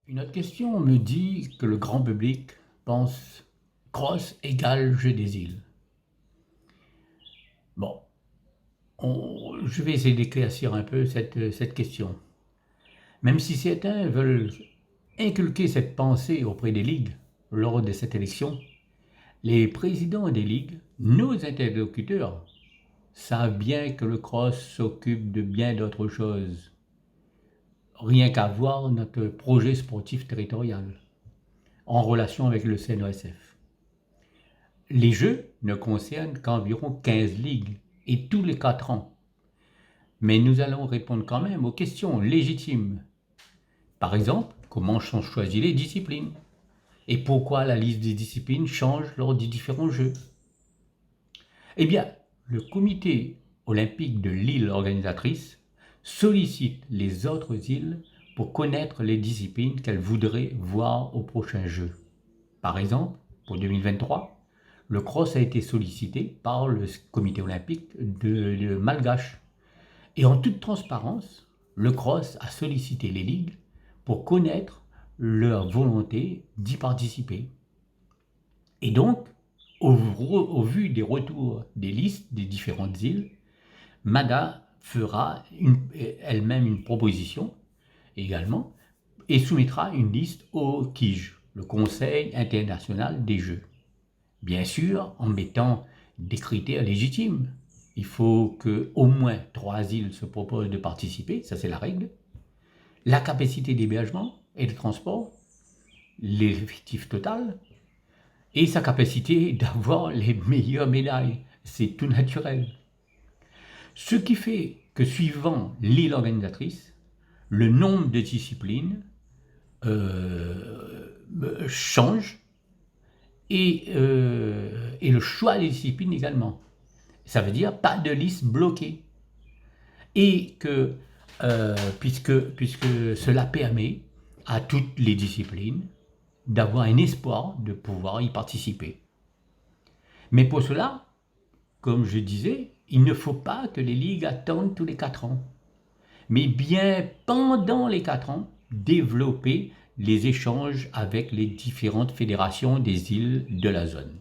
Une autre question me dit que le grand public pense cross égale jeu des îles. Bon, je vais essayer d'éclaircir un peu cette question. Même si certains veulent inculquer cette pensée auprès des ligues lors de cette élection, les présidents des ligues, nos interlocuteurs, savent bien que le cross s'occupe de bien d'autres choses. Rien qu'à voir notre projet sportif territorial en relation avec le CNOSF. Les jeux ne concernent qu'environ 15 ligues et tous les 4 ans. Mais nous allons répondre quand même aux questions légitimes. Par exemple, comment sont choisies les disciplines? Et pourquoi la liste des disciplines change lors des différents jeux? Eh bien, le comité olympique de l'île organisatrice sollicite les autres îles pour connaître les disciplines qu'elles voudraient voir au prochain jeu. Par exemple, pour 2023, le cross a été sollicité par le comité olympique de Malgache. Et en toute transparence, le cross a sollicité les ligues pour connaître leur volonté d'y participer. Et donc, au vu des retours des listes des différentes îles, MADA fera elle-même une proposition également et soumettra une liste au KIJ, le Conseil international des jeux. Bien sûr, en mettant des critères légitimes. Il faut qu'au moins 3 îles se proposent de participer, ça c'est la règle. La capacité d'hébergement et de transport, l'effectif total, et sa capacité d'avoir les meilleures médailles. C'est tout naturel. Ce qui fait que suivant l'île organisatrice, le nombre de disciplines change et le choix des disciplines également. Ça veut dire pas de liste bloquée. Et que, puisque cela permet à toutes les disciplines d'avoir un espoir de pouvoir y participer. Mais pour cela, comme je disais, il ne faut pas que les ligues attendent tous les 4 ans. Mais bien pendant les 4 ans, développer les échanges avec les différentes fédérations des îles de la zone.